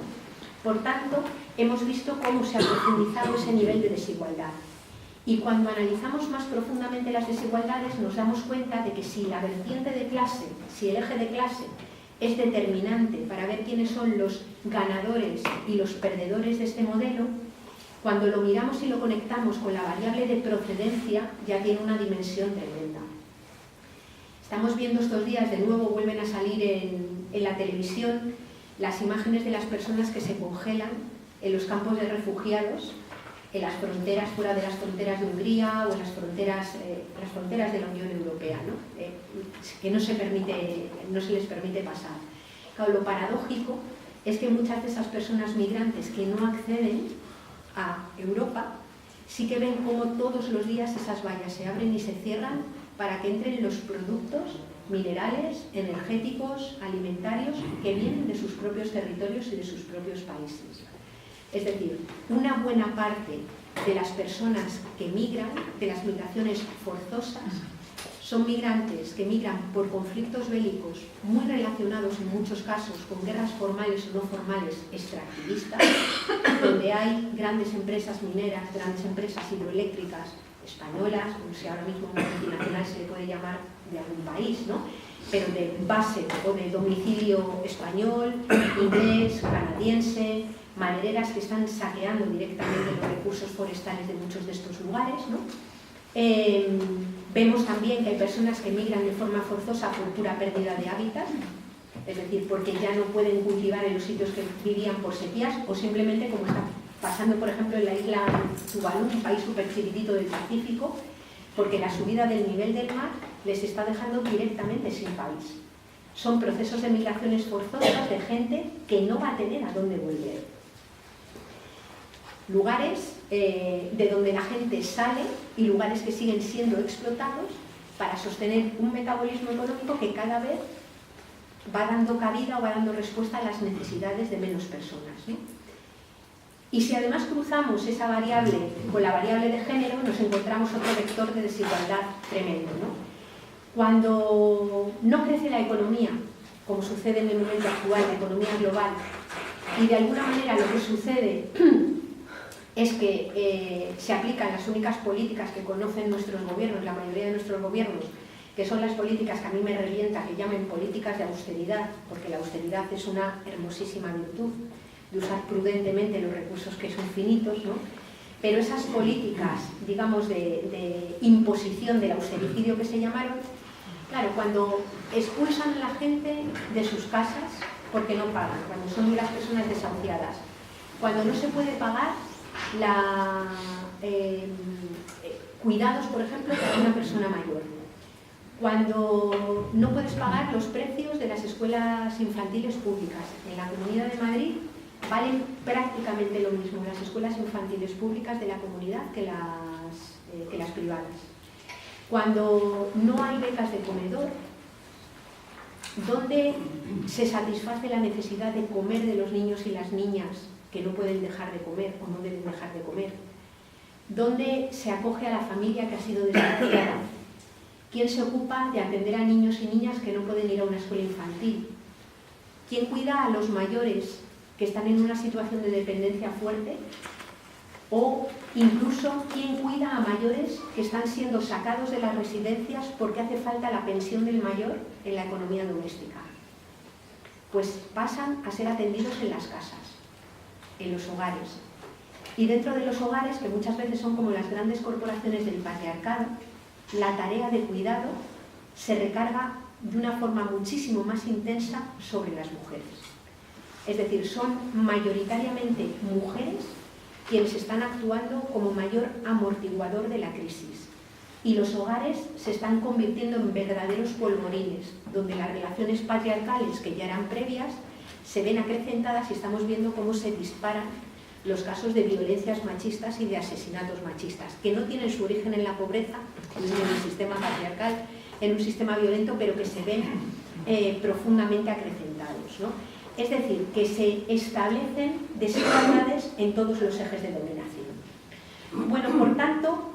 Por tanto, hemos visto cómo se ha profundizado ese nivel de desigualdad. Y cuando analizamos más profundamente las desigualdades, nos damos cuenta de que si la vertiente de clase, si el eje de clase es determinante para ver quiénes son los ganadores y los perdedores de este modelo, cuando lo miramos y lo conectamos con la variable de procedencia, ya tiene una dimensión tremenda. Estamos viendo estos días, de nuevo vuelven a salir en la televisión, las imágenes de las personas que se congelan en los campos de refugiados, en las fronteras, fuera de las fronteras de Hungría o en las fronteras de la Unión Europea, ¿no? Que no se les permite pasar. Claro, lo paradójico es que muchas de esas personas migrantes que no acceden a Europa sí que ven cómo todos los días esas vallas se abren y se cierran para que entren los productos minerales, energéticos, alimentarios que vienen de sus propios territorios y de sus propios países. Es decir, una buena parte de las personas que migran, de las migraciones forzosas, son migrantes que migran por conflictos bélicos muy relacionados en muchos casos con guerras formales o no formales extractivistas, donde hay grandes empresas mineras, grandes empresas hidroeléctricas españolas, como si ahora mismo una multinacional se le puede llamar de algún país, ¿no? Pero de base o de domicilio español, inglés, canadiense, madereras que están saqueando directamente los recursos forestales de muchos de estos lugares, ¿no? Vemos también que hay personas que migran de forma forzosa por pura pérdida de hábitat, es decir, porque ya no pueden cultivar en los sitios que vivían por sequías o simplemente como está pasando, por ejemplo, en la isla Tuvalu, un país súper chiquitito del Pacífico, porque la subida del nivel del mar les está dejando directamente sin país. Son procesos de migraciones forzosas de gente que no va a tener a dónde volver. Lugares de donde la gente sale y lugares que siguen siendo explotados para sostener un metabolismo económico que cada vez va dando cabida o va dando respuesta a las necesidades de menos personas, ¿no? Y si además cruzamos esa variable con la variable de género, nos encontramos otro vector de desigualdad tremendo, ¿no? Cuando no crece la economía, como sucede en el momento actual, la economía global, y de alguna manera lo que sucede es que se aplican las únicas políticas que conocen nuestros gobiernos, la mayoría de nuestros gobiernos, que son las políticas que a mí me revienta, que llamen políticas de austeridad, porque la austeridad es una hermosísima virtud, de usar prudentemente los recursos que son finitos, ¿no? Pero esas políticas, digamos, de imposición del austericidio que se llamaron, claro, cuando expulsan a la gente de sus casas porque no pagan, cuando son las personas desahuciadas, cuando no se puede pagar cuidados, por ejemplo, para una persona mayor, cuando no puedes pagar los precios de las escuelas infantiles públicas. En la Comunidad de Madrid valen prácticamente lo mismo las escuelas infantiles públicas de la comunidad que las privadas. Cuando no hay becas de comedor, ¿dónde se satisface la necesidad de comer de los niños y las niñas que no pueden dejar de comer o no deben dejar de comer? ¿Dónde se acoge a la familia que ha sido desahuciada? ¿Quién se ocupa de atender a niños y niñas que no pueden ir a una escuela infantil? ¿Quién cuida a los mayores que están en una situación de dependencia fuerte? O incluso, ¿quién cuida a mayores que están siendo sacados de las residencias porque hace falta la pensión del mayor en la economía doméstica? Pues pasan a ser atendidos en las casas, en los hogares. Y dentro de los hogares, que muchas veces son como las grandes corporaciones del patriarcado, la tarea de cuidado se recarga de una forma muchísimo más intensa sobre las mujeres. Es decir, son mayoritariamente mujeres quienes están actuando como mayor amortiguador de la crisis. Y los hogares se están convirtiendo en verdaderos polvorines, donde las relaciones patriarcales, que ya eran previas, se ven acrecentadas y estamos viendo cómo se disparan los casos de violencias machistas y de asesinatos machistas, que no tienen su origen en la pobreza, ni en el sistema patriarcal, en un sistema violento, pero que se ven profundamente acrecentados, ¿no? Es decir, que se establecen desigualdades en todos los ejes de dominación. Bueno, por tanto,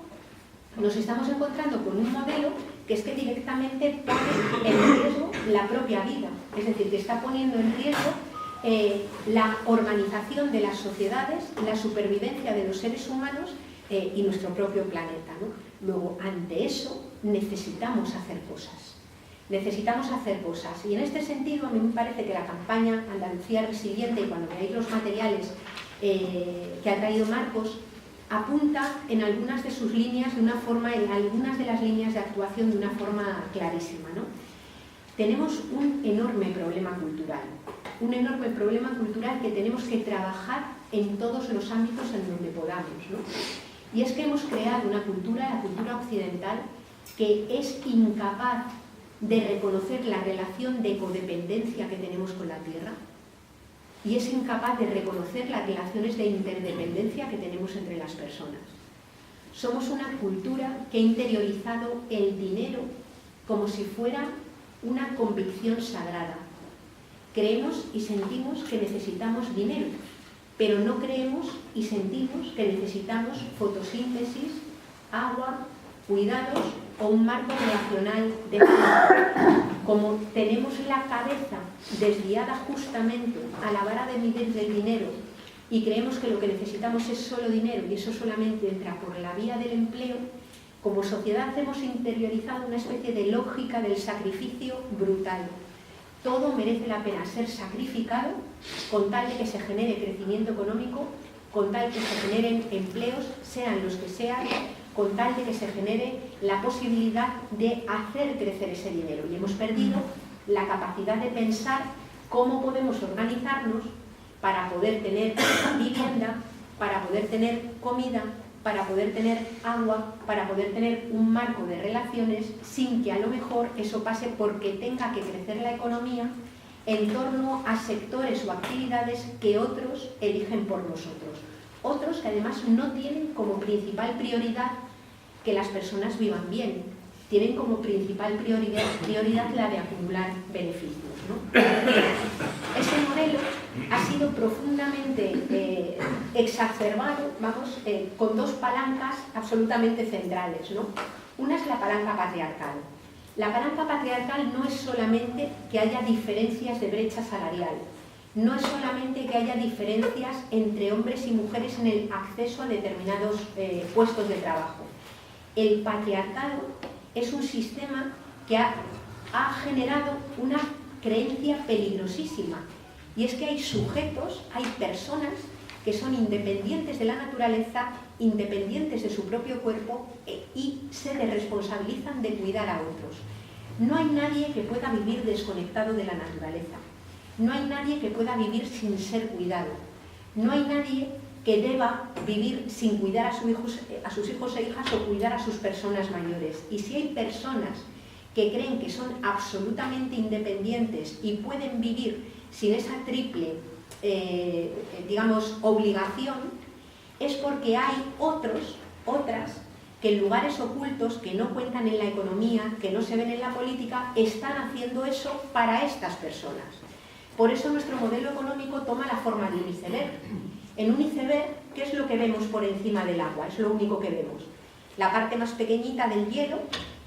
nos estamos encontrando con un modelo que es que directamente pone en riesgo la propia vida, es decir, que está poniendo en riesgo la organización de las sociedades, la supervivencia de los seres humanos y nuestro propio planeta, ¿no? Luego, ante eso, necesitamos hacer cosas. Necesitamos hacer cosas. Y en este sentido, a mí me parece que la campaña Andalucía Resiliente, y cuando veáis los materiales que ha traído Marcos, apunta en algunas de sus líneas de una forma, en algunas de las líneas de actuación de una forma clarísima, ¿no? Tenemos un enorme problema cultural que tenemos que trabajar en todos los ámbitos en donde podamos, ¿no? Y es que hemos creado una cultura, la cultura occidental, que es incapaz de reconocer la relación de codependencia que tenemos con la tierra y es incapaz de reconocer las relaciones de interdependencia que tenemos entre las personas. Somos una cultura que ha interiorizado el dinero como si fuera una convicción sagrada. Creemos y sentimos que necesitamos dinero, pero no creemos y sentimos que necesitamos fotosíntesis, agua, cuidados o un marco relacional de vida. Como tenemos la cabeza desviada justamente a la vara de medir del dinero y creemos que lo que necesitamos es solo dinero y eso solamente entra por la vía del empleo, como sociedad hemos interiorizado una especie de lógica del sacrificio brutal. Todo merece la pena ser sacrificado con tal de que se genere crecimiento económico, con tal de que se generen empleos, sean los que sean, con tal de que se genere la posibilidad de hacer crecer ese dinero. Y hemos perdido la capacidad de pensar cómo podemos organizarnos para poder tener vivienda, para poder tener comida, para poder tener agua, para poder tener un marco de relaciones sin que a lo mejor eso pase porque tenga que crecer la economía en torno a sectores o actividades que otros eligen por nosotros. Otros que además no tienen como principal prioridad que las personas vivan bien, tienen como principal prioridad la de acumular beneficios, ¿no? Ese modelo ha sido profundamente exacerbado, vamos, con dos palancas absolutamente centrales, ¿no? Una es la palanca patriarcal. La palanca patriarcal no es solamente que haya diferencias de brecha salarial, no es solamente que haya diferencias entre hombres y mujeres en el acceso a determinados puestos de trabajo. El patriarcado es un sistema que ha generado una creencia peligrosísima, y es que hay sujetos, hay personas que son independientes de la naturaleza, independientes de su propio cuerpo y se responsabilizan de cuidar a otros. No hay nadie que pueda vivir desconectado de la naturaleza. No hay nadie que pueda vivir sin ser cuidado. No hay nadie que deba vivir sin cuidar a sus hijos e hijas o cuidar a sus personas mayores. Y si hay personas que creen que son absolutamente independientes y pueden vivir sin esa triple, digamos, obligación, es porque hay otras que en lugares ocultos, que no cuentan en la economía, que no se ven en la política, están haciendo eso para estas personas. Por eso nuestro modelo económico toma la forma de un iceberg. En un iceberg, ¿qué es lo que vemos por encima del agua? Es lo único que vemos. La parte más pequeñita del hielo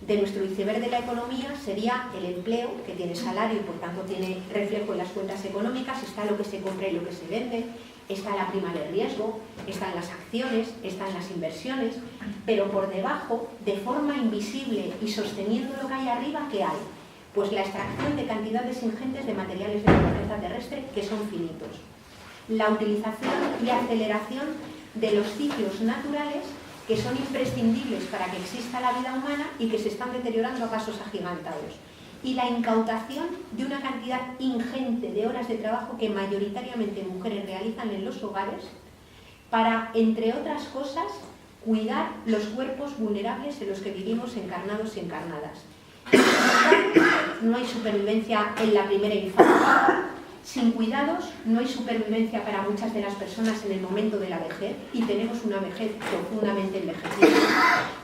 de nuestro iceberg de la economía sería el empleo, que tiene salario y por tanto tiene reflejo en las cuentas económicas, está lo que se compra y lo que se vende, está la prima de riesgo, están las acciones, están las inversiones, pero por debajo, de forma invisible y sosteniendo lo que hay arriba, ¿qué hay? Pues la extracción de cantidades ingentes de materiales de la corteza terrestre que son finitos. La utilización y aceleración de los ciclos naturales que son imprescindibles para que exista la vida humana y que se están deteriorando a pasos agigantados. Y la incautación de una cantidad ingente de horas de trabajo que mayoritariamente mujeres realizan en los hogares para, entre otras cosas, cuidar los cuerpos vulnerables en los que vivimos encarnados y encarnadas. No hay supervivencia en la primera infancia. Sin cuidados no hay supervivencia para muchas de las personas en el momento de la vejez y tenemos una vejez profundamente envejecida.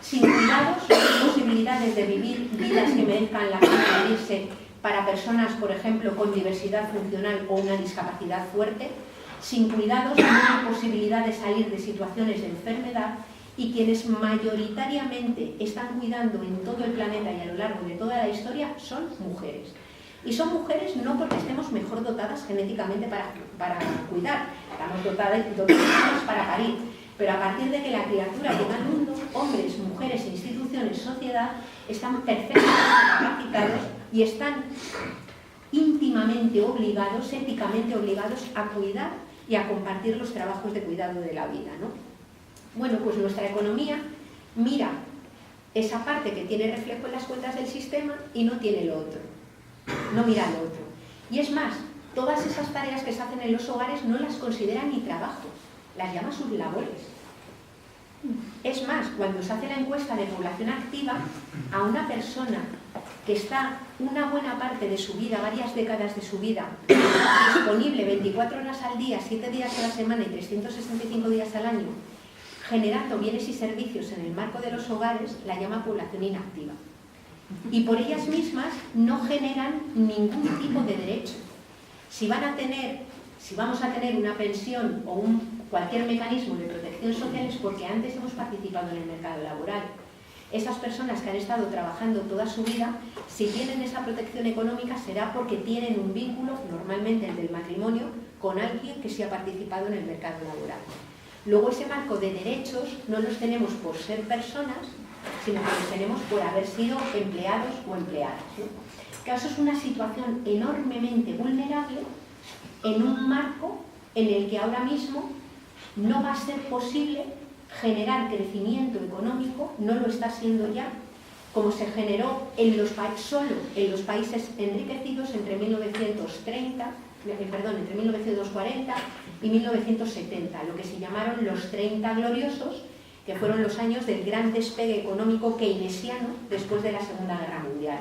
Sin cuidados no hay posibilidades de vivir vidas que merezcan la pena vivirse para personas, por ejemplo, con diversidad funcional o una discapacidad fuerte. Sin cuidados no hay posibilidad de salir de situaciones de enfermedad y quienes mayoritariamente están cuidando en todo el planeta y a lo largo de toda la historia son mujeres. Y son mujeres no porque estemos mejor dotadas genéticamente para cuidar, estamos dotadas para parir, pero a partir de que la criatura llega al mundo, hombres, mujeres, instituciones, sociedad, están perfectamente capacitados y están íntimamente obligados, éticamente obligados a cuidar y a compartir los trabajos de cuidado de la vida, ¿no? Bueno, pues nuestra economía mira esa parte que tiene reflejo en las cuentas del sistema y no tiene lo otro. No mira lo otro. Y es más, todas esas tareas que se hacen en los hogares no las consideran ni trabajo, las llama sus labores. Es más, cuando se hace la encuesta de población activa, a una persona que está una buena parte de su vida, varias décadas de su vida, disponible 24 horas al día, 7 días a la semana y 365 días al año, generando bienes y servicios en el marco de los hogares, la llama población inactiva. Y por ellas mismas no generan ningún tipo de derecho. Si vamos a tener una pensión o cualquier mecanismo de protección social es porque antes hemos participado en el mercado laboral. Esas personas que han estado trabajando toda su vida, si tienen esa protección económica será porque tienen un vínculo, normalmente el del matrimonio, con alguien que sí ha participado en el mercado laboral. Luego ese marco de derechos no los tenemos por ser personas, sino que los tenemos por haber sido empleados o empleadas, ¿no? Claro, eso es una situación enormemente vulnerable en un marco en el que ahora mismo no va a ser posible generar crecimiento económico, no lo está haciendo ya, como se generó solo en los países enriquecidos entre 1940 y 1970, lo que se llamaron los 30 gloriosos, que fueron los años del gran despegue económico keynesiano después de la Segunda Guerra Mundial.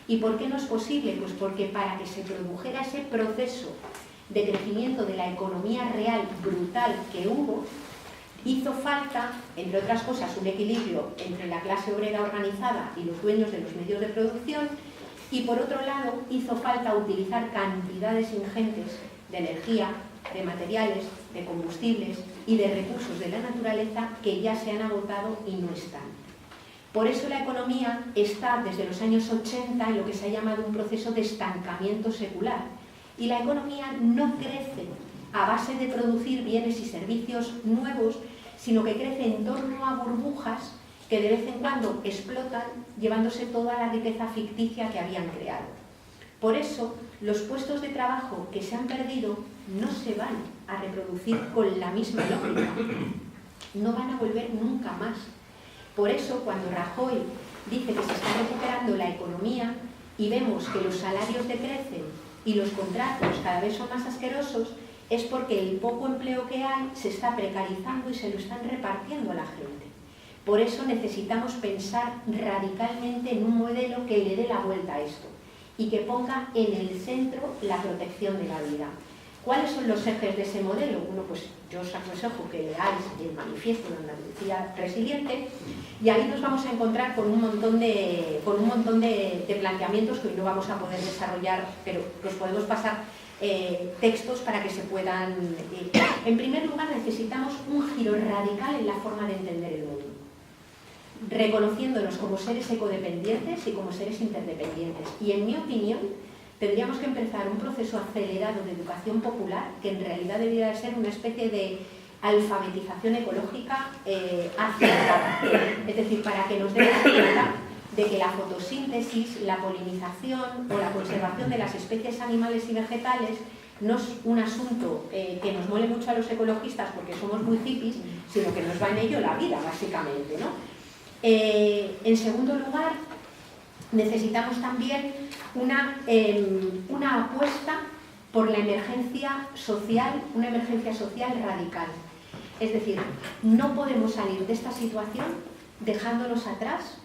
¿Y por qué no es posible? Pues porque para que se produjera ese proceso de crecimiento de la economía real brutal que hubo, Hizo falta, entre otras cosas, un equilibrio entre la clase obrera organizada y los dueños de los medios de producción, y por otro lado hizo falta utilizar cantidades ingentes de energía, de materiales, de combustibles y de recursos de la naturaleza que ya se han agotado y no están. Por eso la economía está desde los años 80 en lo que se ha llamado un proceso de estancamiento secular, y la economía no crece a base de producir bienes y servicios nuevos, sino que crece en torno a burbujas que de vez en cuando explotan, llevándose toda la riqueza ficticia que habían creado. Por eso, los puestos de trabajo que se han perdido no se van a reproducir con la misma lógica, no van a volver nunca más. Por eso, cuando Rajoy dice que se está recuperando la economía y vemos que los salarios decrecen y los contratos cada vez son más asquerosos, es porque el poco empleo que hay se está precarizando y se lo están repartiendo a la gente. Por eso necesitamos pensar radicalmente en un modelo que le dé la vuelta a esto y que ponga en el centro la protección de la vida. ¿Cuáles son los ejes de ese modelo? Bueno, pues yo os aconsejo que leáis el manifiesto de Andalucía Resiliente, y ahí nos vamos a encontrar con un montón de planteamientos que hoy no vamos a poder desarrollar, pero los podemos pasar textos para que se puedan... En primer lugar, necesitamos un giro radical en la forma de entender el mundo, reconociéndonos como seres ecodependientes y como seres interdependientes. Y en mi opinión, tendríamos que empezar un proceso acelerado de educación popular, que en realidad debería de ser una especie de alfabetización ecológica acelerada. Es decir, para que nos demos cuenta de que la fotosíntesis, la polinización o la conservación de las especies animales y vegetales no es un asunto que nos mole mucho a los ecologistas porque somos muy hippies, sino que nos va en ello la vida, básicamente, ¿no? En segundo lugar, necesitamos también una apuesta por la emergencia social, una emergencia social radical. Es decir, no podemos salir de esta situación dejándonos atrás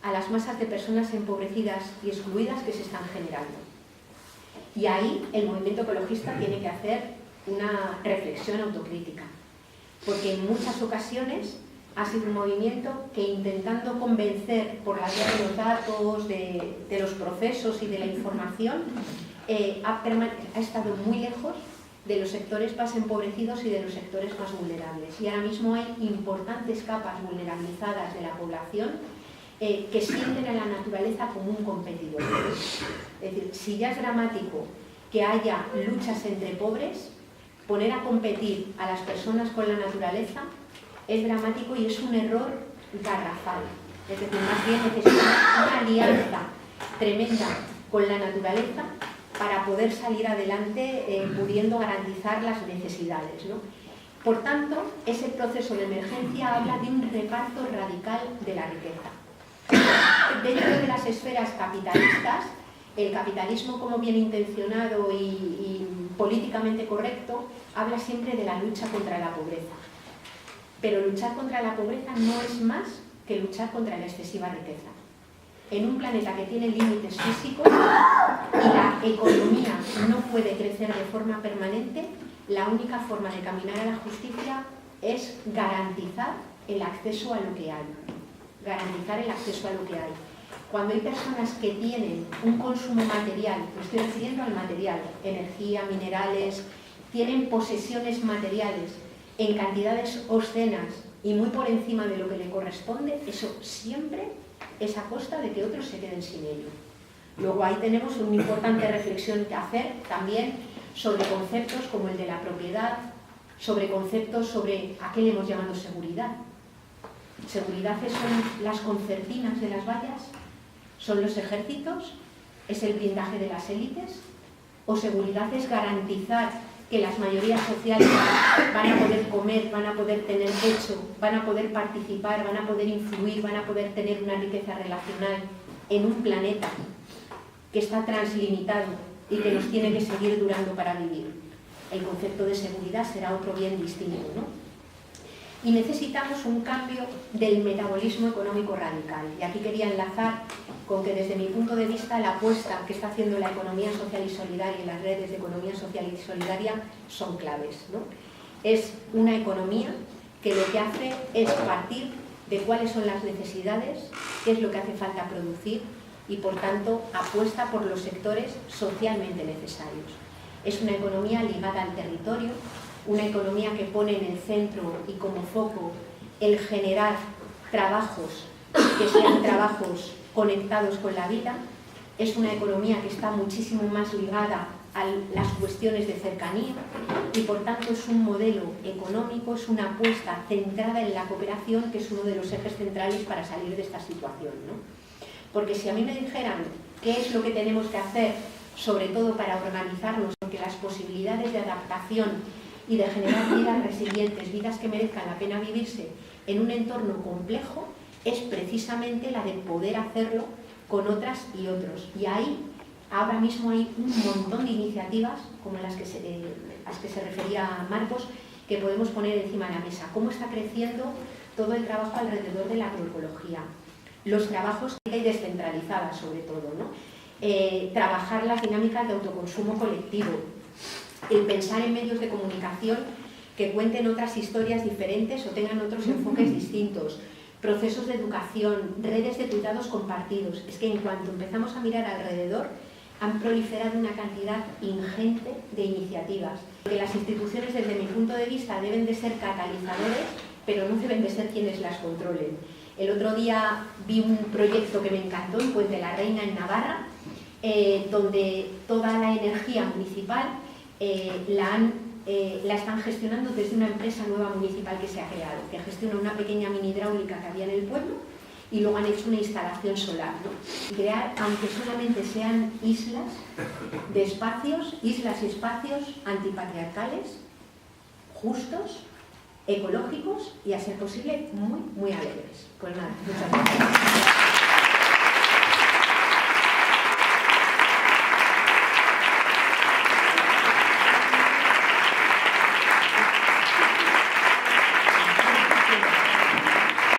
a las masas de personas empobrecidas y excluidas que se están generando. Y ahí el movimiento ecologista tiene que hacer una reflexión autocrítica, porque en muchas ocasiones ha sido un movimiento que, intentando convencer por la vía de los datos, de los procesos y de la información, ha estado muy lejos de los sectores más empobrecidos y de los sectores más vulnerables. Y ahora mismo hay importantes capas vulnerabilizadas de la población que sienten a la naturaleza como un competidor. Es decir, si ya es dramático que haya luchas entre pobres, poner a competir a las personas con la naturaleza es dramático y es un error garrafal. Es decir, más bien necesitamos una alianza tremenda con la naturaleza para poder salir adelante pudiendo garantizar las necesidades, ¿no? Por tanto, ese proceso de emergencia habla de un reparto radical de la riqueza. Dentro de las esferas capitalistas, el capitalismo como bien intencionado y políticamente correcto habla siempre de la lucha contra la pobreza. Pero luchar contra la pobreza no es más que luchar contra la excesiva riqueza. En un planeta que tiene límites físicos y la economía no puede crecer de forma permanente, la única forma de caminar a la justicia es garantizar el acceso a lo que hay. Garantizar el acceso a lo que hay. Cuando hay personas que tienen un consumo material, me estoy refiriendo al material, energía, minerales, tienen posesiones materiales en cantidades obscenas y muy por encima de lo que le corresponde, eso siempre es a costa de que otros se queden sin ello. Luego ahí tenemos una importante reflexión que hacer también sobre conceptos como el de la propiedad, sobre conceptos sobre a qué le hemos llamado seguridad. ¿Seguridad son las concertinas de las vallas? ¿Son los ejércitos? ¿Es el blindaje de las élites? ¿O seguridad es garantizar que las mayorías sociales van a poder comer, van a poder tener techo, van a poder participar, van a poder influir, van a poder tener una riqueza relacional en un planeta que está translimitado y que nos tiene que seguir durando para vivir? El concepto de seguridad será otro bien distinto, ¿no? Y necesitamos un cambio del metabolismo económico radical. Y aquí quería enlazar con que, desde mi punto de vista, la apuesta que está haciendo la economía social y solidaria y las redes de economía social y solidaria son claves, ¿no? Es una economía que lo que hace es partir de cuáles son las necesidades, qué es lo que hace falta producir y, por tanto, apuesta por los sectores socialmente necesarios. Es una economía ligada al territorio, una economía que pone en el centro y como foco el generar trabajos que sean trabajos conectados con la vida. Es una economía que está muchísimo más ligada a las cuestiones de cercanía y, por tanto, es un modelo económico, es una apuesta centrada en la cooperación, que es uno de los ejes centrales para salir de esta situación, ¿no? Porque si a mí me dijeran qué es lo que tenemos que hacer, sobre todo para organizarnos, porque las posibilidades de adaptación y de generar vidas resilientes, vidas que merezcan la pena vivirse en un entorno complejo, es precisamente la de poder hacerlo con otras y otros. Y ahí, ahora mismo hay un montón de iniciativas, como las que se refería Marcos, que podemos poner encima de la mesa. Cómo está creciendo todo el trabajo alrededor de la agroecología, los trabajos y descentralizadas sobre todo, ¿no? Trabajar las dinámicas de autoconsumo colectivo, el pensar en medios de comunicación que cuenten otras historias diferentes o tengan otros enfoques distintos, procesos de educación, redes de cuidados compartidos. Es que en cuanto empezamos a mirar alrededor, han proliferado una cantidad ingente de iniciativas. Que las instituciones, desde mi punto de vista, deben de ser catalizadores, pero no deben de ser quienes las controlen. El otro día vi un proyecto que me encantó en Puente la Reina, en Navarra, donde toda la energía municipal la están gestionando desde una empresa nueva municipal que se ha creado, que gestiona una pequeña mini hidráulica que había en el pueblo y luego han hecho una instalación solar, ¿no? Y crear, aunque solamente sean islas de espacios, islas y espacios antipatriarcales, justos, ecológicos y, a ser posible, muy, muy alegres. Pues nada, muchas gracias.